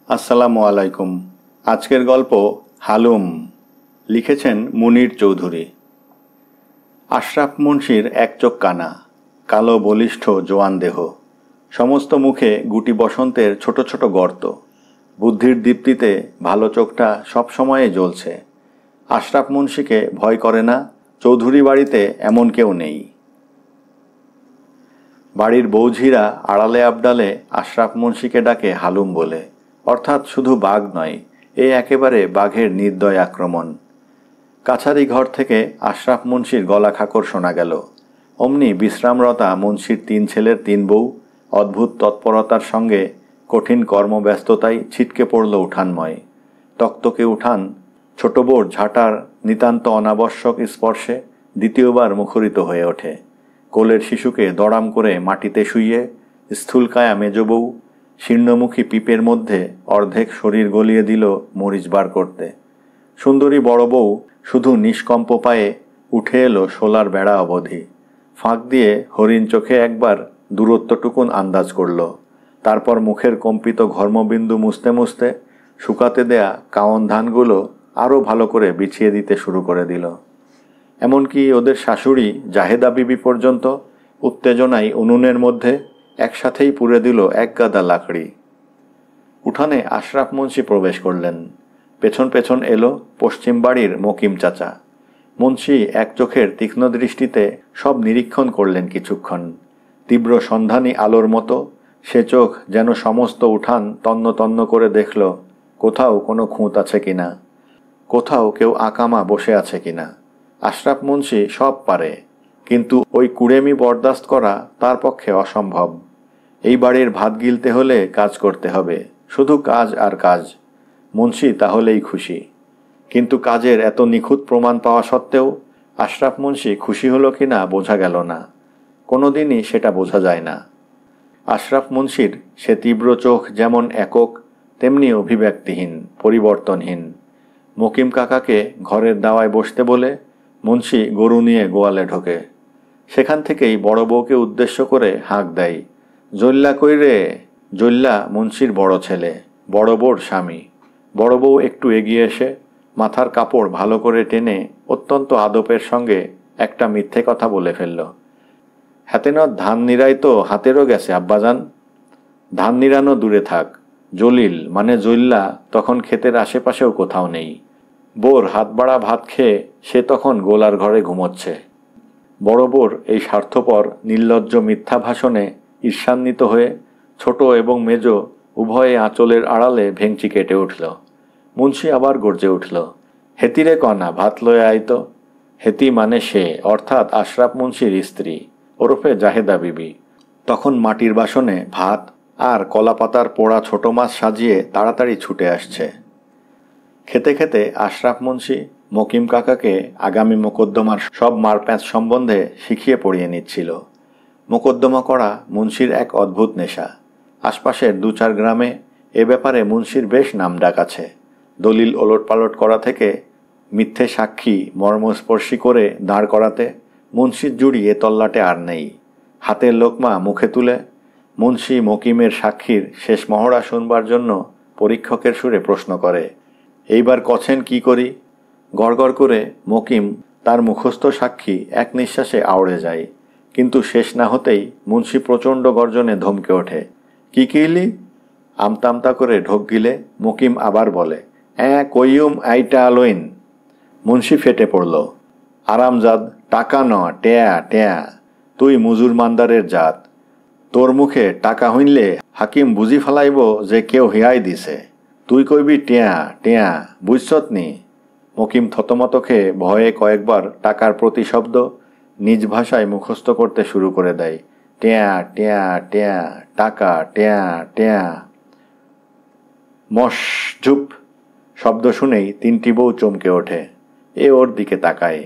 আসসালামু আলাইকুম। আজকের গল্প হালুম। লিখেছেন মুনির চৌধুরী। আশরাফ মুন্সির এক চোখ কানা, কালো বলিষ্ঠ জোয়ান দেহ, সমস্ত মুখে গুটি বসন্তের ছোট ছোট গর্ত। বুদ্ধির দীপ্তিতে ভালো চোখটা সবসময়ে জ্বলছে। আশরাফ মুন্সিকে ভয় করে না, চৌধুরী বাড়িতে এমন কেউ নেই। বাড়ির বৌঝিরা আড়ালে আবডালে আশরাফ মুন্সিকে ডাকে হালুম বলে, অর্থাৎ শুধু বাঘ নয়, এ একেবারে বাঘের নির্দয় আক্রমণ। কাছারি ঘর থেকে আশরাফ মুন্সির গলা খাকর শোনা গেল। অমনি বিশ্রামরতা মুন্সির 3 ছেলের 3 বউ অদ্ভুত তৎপরতার সঙ্গে কঠিন কর্মব্যস্ততায় ছিটকে পড়ল উঠানময়। তক্তকে উঠান ছোট বউর ঝাঁটার নিতান্ত অনাবশ্যক স্পর্শে দ্বিতীয়বার মুখরিত হয়ে ওঠে। কোলের শিশুকে দড়াম করে মাটিতে শুইয়ে স্থূলকায়া মেজ বউ শীর্ণমুখী পিপের মধ্যে অর্ধেক শরীর গলিয়ে দিল মরিচ বার করতে। সুন্দরী বড় বউ শুধু নিষ্কম্প পায়ে উঠে এলো শোলার বেড়া অবধি। ফাঁক দিয়ে হরিণ চোখে একবার দূরত্বটুকুন আন্দাজ করল। তারপর মুখের কম্পিত ঘর্মবিন্দু মুছতে মুছতে শুকাতে দেয়া কাওন ধানগুলো আরও ভালো করে বিছিয়ে দিতে শুরু করে দিল। এমনকি ওদের শাশুড়ি জাহেদা বিবি পর্যন্ত উত্তেজনায় উনুনের মধ্যে একসাথেই পুড়ে দিল এক গাদা লাকড়ি। উঠানে আশরাফ মুন্সি প্রবেশ করলেন। পেছন পেছন এলো পশ্চিম বাড়ির মকিম চাচা। মুন্সি এক চোখের তীক্ষ্ণ দৃষ্টিতে সব নিরীক্ষণ করলেন কিছুক্ষণ। তীব্র সন্ধানী আলোর মতো সে চোখ যেন সমস্ত উঠান তন্ন তন্ন করে দেখল কোথাও কোনো খুঁত আছে কিনা, কোথাও কেউ আকামা বসে আছে কিনা। আশরাফ মুন্সি সব পারে, কিন্তু ওই কুড়েমি বরদাস্ত করা তার পক্ষে অসম্ভব। এই বাড়ির ভাত গিলতে হলে কাজ করতে হবে, শুধু কাজ আর কাজ। মুন্সি তাহলেই খুশি। কিন্তু কাজের এত নিখুঁত প্রমাণ পাওয়া সত্ত্বেও আশরাফ মুন্সি খুশি হলো কিনা বোঝা গেল না। কোনোদিনই সেটা বোঝা যায় না। আশরাফ মুন্সির সে তীব্র চোখ যেমন একক, তেমনি অভিব্যক্তিহীন, পরিবর্তনহীন। মকিম কাকাকে ঘরের দাওয়ায় বসতে বলে মুন্সি গরু নিয়ে গোয়ালে ঢোকে। সেখান থেকেই বড় বউকে উদ্দেশ্য করে হাঁক দেয়, জল্লা কই রে। জল্লা মুন্সির বড় ছেলে, বড় বউর স্বামী। বড় বউ একটু এগিয়ে এসে মাথার কাপড় ভালো করে টেনে অত্যন্ত আদবের সঙ্গে একটা মিথ্যে কথা বলে ফেলল। হাতে ন ধান নিরাই তো হাতেরও গেছে আব্বাজান। ধান নিরানো দূরে থাক, জলিল মানে জল্লা তখন ক্ষেতের আশেপাশেও কোথাও নেই। বোর হাত বাড়া ভাত খেয়ে সে তখন গোলার ঘরে ঘুমোচ্ছে। বড় বোর এই স্বার্থপর নির্লজ্জ মিথ্যা ভাষণে ঈর্ষান্বিত হয়ে ছোট এবং মেজ উভয়ে আঁচলের আড়ালে ভেঙচি কেটে উঠল। মুন্সি আবার গর্জে উঠল, হেতিরে কনা ভাত লয়ে আইত। হেতি মানে সে, অর্থাৎ আশরাফ মুন্সির স্ত্রী ওরফে জাহেদা বিবি। তখন মাটির বাসনে ভাত আর কলাপাতার পোড়া ছোট মাছ সাজিয়ে তাড়াতাড়ি ছুটে আসছে। খেতে খেতে আশরাফ মুন্সি মকিম কাকাকে আগামী মোকদ্দমার সব মারপ্যাঁচ সম্বন্ধে শিখিয়ে পড়িয়ে নিচ্ছিল। মোকদ্দমা করা মুন্সির এক অদ্ভুত নেশা। আশপাশের 2-4 গ্রামে এ ব্যাপারে মুন্সির বেশ নামডাক আছে। দলিল ওলটপালট করা থেকে মিথ্যে সাক্ষী মর্মস্পর্শী করে দাঁড় করাতে মুন্সির জুড়ি এ তল্লাটে আর নেই। হাতের লোকমা মুখে তুলে মুন্সি মকিমের সাক্ষীর শেষ মহড়া শুনবার জন্য পরীক্ষকের সুরে প্রশ্ন করে, এইবার কছেন কি করি। গড়গড় করে মকিম তার মুখস্থ সাক্ষী এক নিঃশ্বাসে আওড়ে যায়। কিন্তু শেষ না হতেই মুন্সি প্রচণ্ড গর্জনে ধমকে ওঠে, কি কিলি। আমতা আমতা করে ঢোক গিলে মকিম আবার বলে, কইয়ুম আইটা আলোইন। মুন্সি ফেটে পড়ল, আরামজাদ, টাকা ন টেয়া টেয়া। তুই মুজুর মান্দারের জাত। তোর মুখে টাকা হইলে হাকিম বুঝি ফেলাইব যে কেউ হিয়াই দিছে। তুই কইবি টেয়া টেয়া, বুঝছত নি। মকিম থতমত খেয়ে ভয়ে কয়েকবার টাকার প্রতিশব্দ নিজ ভাষায় মুখস্থ করতে শুরু করে দেয়। টেয়া টেয়া টেয়া, টাকা টেয়া টেয়া। মশ ঝুপ শব্দ শুনেই 3টি বউ চমকে ওঠে। এ ওর দিকে তাকায়।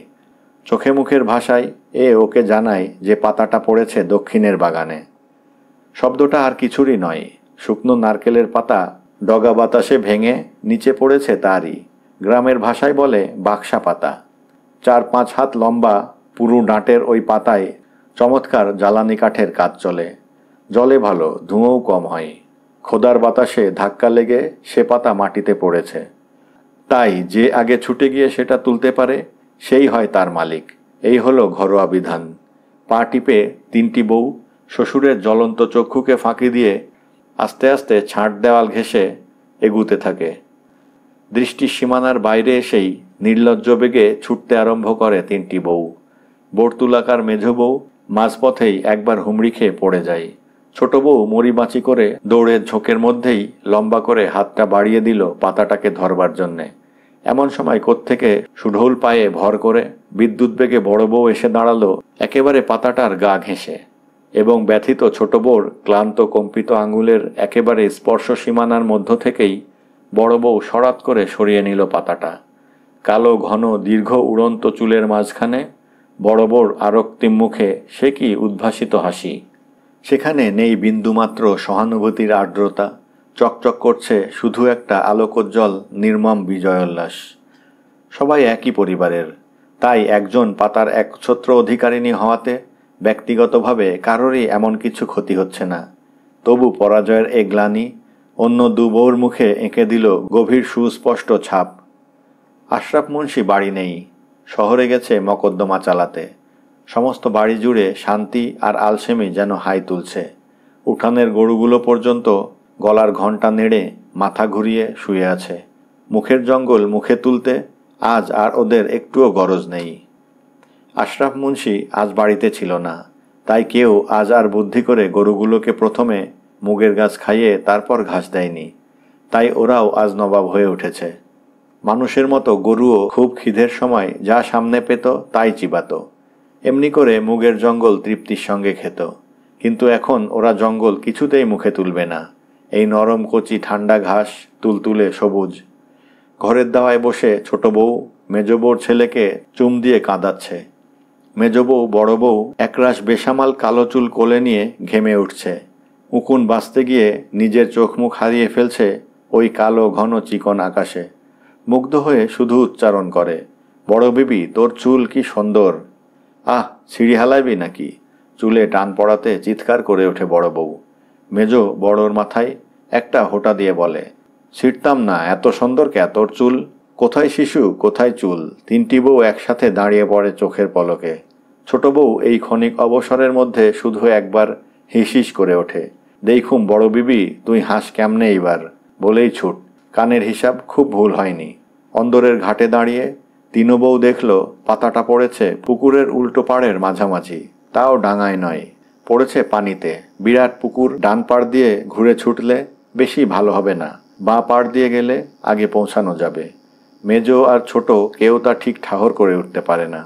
চোখে মুখের ভাষায় এ ওকে জানায় যে পাতাটা পড়েছে দক্ষিণের বাগানে। শব্দটা আর কিছুরই নয়, শুকনো নারকেলের পাতা ডগা বাতাসে ভেঙে নিচে পড়েছে তারই। গ্রামের ভাষায় বলে বাক্সা পাতা। 4-5 হাত লম্বা পুরু ডাঁটের ওই পাতায় চমৎকার জ্বালানি কাঠের কাজ চলে। জলে ভালো, ধুঁয়োও কম হয়। খোদার বাতাসে ধাক্কা লেগে সে পাতা মাটিতে পড়েছে। তাই যে আগে ছুটে গিয়ে সেটা তুলতে পারে সেই হয় তার মালিক। এই হলো ঘরোয়া বিধান। পা টিপে তিনটি বউ শ্বশুরের জ্বলন্ত চক্ষুকে ফাঁকি দিয়ে আস্তে আস্তে ছাঁট দেওয়াল ঘেঁষে এগুতে থাকে। দৃষ্টির সীমানার বাইরে এসেই নির্লজ্জ বেগে ছুটতে আরম্ভ করে তিনটি বউ। বর্তুলাকার মেঝ বউ মাঝপথেই একবার হুমড়ি খেয়ে পড়ে যায়। ছোট বউ মরিবাঁচি করে দৌড়ের ঝোঁকের মধ্যেই লম্বা করে হাতটা বাড়িয়ে দিল পাতাটাকে ধরবার জন্যে। এমন সময় কোত্থেকে সুঢৌল পায়ে ভর করে বিদ্যুৎ বেগে বড় বউ এসে দাঁড়ালো একেবারে পাতাটার গা ঘেঁষে, এবং ব্যথিত ছোট বউর ক্লান্ত কম্পিত আঙুলের একেবারে স্পর্শ সীমানার মধ্য থেকেই বড় বউ সরাত করে সরিয়ে নিল পাতাটা। কালো ঘন দীর্ঘ উড়ন্ত চুলের মাঝখানে বড় বউর আরক্তিম মুখে সে কি উদ্ভাসিত হাসি! সেখানে নেই বিন্দুমাত্র সহানুভূতির আর্দ্রতা, চকচক করছে শুধু একটা আলোকোজ্জ্বল নির্মম বিজয়োল্লাস। সবাই একই পরিবারের, তাই একজন পাতার একছত্র অধিকারিণী হওয়াতে ব্যক্তিগতভাবে কারোরই এমন কিছু ক্ষতি হচ্ছে না। তবু পরাজয়ের এ গ্লানি অন্য দু বউর মুখে এঁকে দিল গভীর সুস্পষ্ট ছাপ। আশরাফ মুন্সি বাড়ি নেই, শহরে গেছে মকদ্দমা চালাতে। সমস্ত বাড়ি জুড়ে শান্তি আর আলসেমি যেন হাই তুলছে। উঠানের গরুগুলো পর্যন্ত গলার ঘণ্টা নেড়ে মাথা ঘুরিয়ে শুয়ে আছে। মুখের জঙ্গল মুখে তুলতে আজ আর ওদের একটুও গরজ নেই। আশরাফ মুন্সি আজ বাড়িতে ছিল না, তাই কেউ আজ আর বুদ্ধি করে গরুগুলোকে প্রথমে মুগের গাছ খাইয়ে তারপর ঘাস দেয়নি। তাই ওরাও আজ নবাব হয়ে উঠেছে। মানুষের মতো গরুও খুব খিদের সময় যা সামনে পেত তাই চিবাত। এমনি করে মুগের জঙ্গল তৃপ্তির সঙ্গে খেত। কিন্তু এখন ওরা জঙ্গল কিছুতেই মুখে তুলবে না। এই নরম কচি ঠান্ডা ঘাস তুলতুলে সবুজ। ঘরের দাওয়ায় বসে ছোট বউ মেজ বউর ছেলেকে চুম দিয়ে কাঁদাচ্ছে। মেজ বউ বড় বউ একরাশ বেসামাল কালো চুল কোলে নিয়ে ঘেমে উঠছে। উকুন বাঁচতে গিয়ে নিজের চোখ মুখ হারিয়ে ফেলছে ওই কালো ঘন চিকন আকাশে। মুগ্ধ হয়ে শুধু উচ্চারণ করে, বড় বিবি তোর চুল কি সুন্দর! আহ, ছিঁড়ি হালাইবি নাকি? চুলে টান পড়াতে চিৎকার করে ওঠে বড় বউ। মেজ বড়র মাথায় একটা হোঁটা দিয়ে বলে, ছিঁড়তাম না, এত সুন্দর কে তোর চুল! কোথায় শিশু, কোথায় চুল! তিনটি বউ একসাথে দাঁড়িয়ে পড়ে চোখের পলকে। ছোট বউ এই ক্ষণিক অবসরের মধ্যে শুধু একবার হিসিস করে ওঠে, দেখুম বড় বিবি তুই হাস কেমনে এইবার, বলেই ছুট। কানের হিসাব খুব ভুল হয়নি। অন্দরের ঘাটে দাঁড়িয়ে তিনো বউ দেখল পাতাটা পড়েছে পুকুরের উল্টো পাড়ের মাঝামাঝি, তাও ডাঙায় নয়, পড়েছে পানিতে। বিরাট পুকুর, ডান পাড় দিয়ে ঘুরে ছুটলে বেশি ভালো হবে না, বাঁ পাড় দিয়ে গেলে আগে পৌঁছানো যাবে। মেজ আর ছোট কেউ তা ঠিক ঠাহর করে উঠতে পারে না।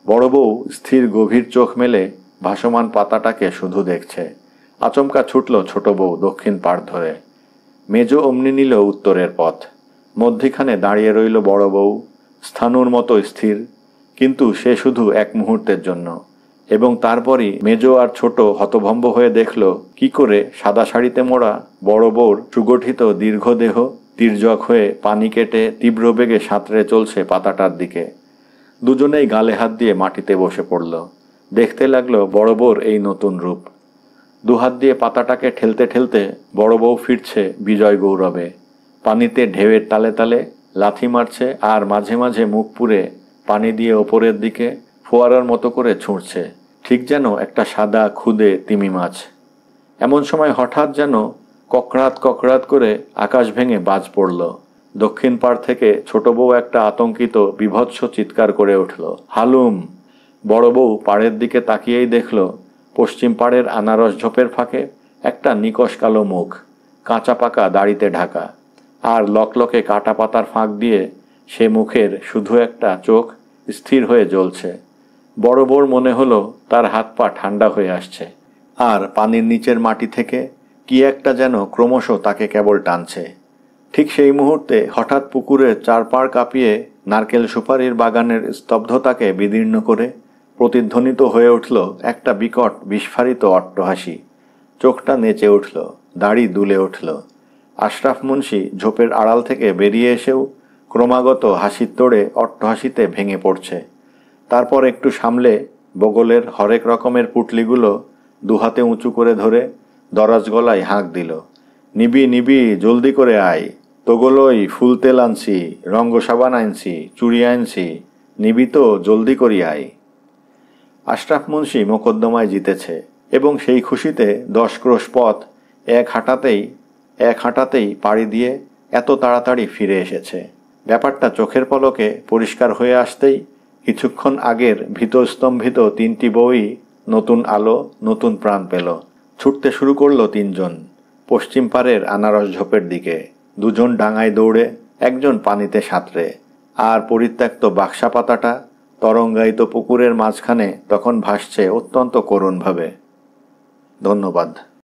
বড় বউ স্থির গভীর চোখ মেলে ভাসমান পাতাটাকে শুধু দেখছে। আচমকা ছুটল ছোট বউ দক্ষিণ পাড় ধরে। মেজ অমনি নিল উত্তরের পথ। মধ্যিখানে দাঁড়িয়ে রইল বড় বউ, স্থানুর মতো স্থির, কিন্তু সে শুধু এক মুহূর্তের জন্য। এবং তারপরই মেজ আর ছোট হতভম্ব হয়ে দেখল কি করে সাদা শাড়িতে মোড়া বড় বউর সুগঠিত দীর্ঘদেহ তির্যক হয়ে পানি কেটে তীব্র বেগে সাঁতরে চলছে পাতাটার দিকে। দুজনেই গালে হাত দিয়ে মাটিতে বসে পড়ল। দেখতে লাগলো বড় বউর এই নতুন রূপ। দুহাত দিয়ে পাতাটাকে ঠেলতে ঠেলতে বড় বউ ফিরছে বিজয় গৌরবে। পানিতে ঢেউয়ের তালে তালে লাথি মারছে আর মাঝে মাঝে মুখ পুরে পানি দিয়ে ওপরের দিকে ফোয়ারার মতো করে ছুঁড়ছে, ঠিক যেন একটা সাদা খুদে তিমি মাছ। এমন সময় হঠাৎ যেন ককড়াত ককড়াত করে আকাশ ভেঙে বাজ পড়ল। দক্ষিণ পাড় থেকে ছোট বউ একটা আতঙ্কিত বিভৎস চিৎকার করে উঠল, হালুম! বড় বউ পাড়ের দিকে তাকিয়েই দেখল পশ্চিম পাড়ের আনারস ঝোপের ফাঁকে একটা নিকষ কালো মুখ, কাঁচা পাকা দাড়িতে ঢাকা, আর লকলকে কাটা পাতার ফাঁক দিয়ে সে মুখের শুধু একটা চোখ স্থির হয়ে জ্বলছে। বড় বউর মনে হলো তার হাত পা ঠান্ডা হয়ে আসছে, আর পানির নিচের মাটি থেকে কি একটা যেন ক্রমশ তাকে কেবল টানছে। ঠিক সেই মুহূর্তে হঠাৎ পুকুরের চারপাড় কাঁপিয়ে নারকেল সুপারির বাগানের স্তব্ধতাকে বিদীর্ণ করে প্রতিধ্বনিত হয়ে উঠল একটা বিকট বিস্ফারিত অট্টহাসি। চোখটা নেচে উঠল, দাড়ি দুলে উঠল। আশরাফ মুন্সি ঝোপের আড়াল থেকে বেরিয়ে এসেও ক্রমাগত হাসির তোড়ে অট্টহাসিতে ভেঙে পড়ছে। তারপর একটু সামলে বগলের হরেক রকমের পুটলিগুলো দুহাতে উঁচু করে ধরে দরাজ গলায় হাঁক দিল, নিবি নিবি, জলদি করে আয়, তোগুলোই ফুল তেল আনছি, রঙ্গ সাবান আনছি, চুড়ি আনছি, নিবি তো, জলদি করি আয়। আশরাফ মুন্সি মোকদ্দমায় জিতেছে এবং সেই খুশিতে 10 ক্রোশ পথ এক হাঁটাতেই পাড়ি দিয়ে এত তাড়াতাড়ি ফিরে এসেছে। ব্যাপারটা চোখের পলকে পরিষ্কার হয়ে আসতেই কিছুক্ষণ আগের ভীতস্তম্ভিত 3টি বউই নতুন আলো, নতুন প্রাণ পেল। ছুটতে শুরু করলো 3 জন পশ্চিম পাড়ের আনারস ঝোপের দিকে, 2 জন ডাঙায় দৌড়ে, 1 জন পানিতে সাঁতরে। আর পরিত্যক্ত বাক্সা পাতাটা তরঙ্গায়িত পুকুরের মাঝখানে তখন ভাসছে অত্যন্ত করুণভাবে। ধন্যবাদ।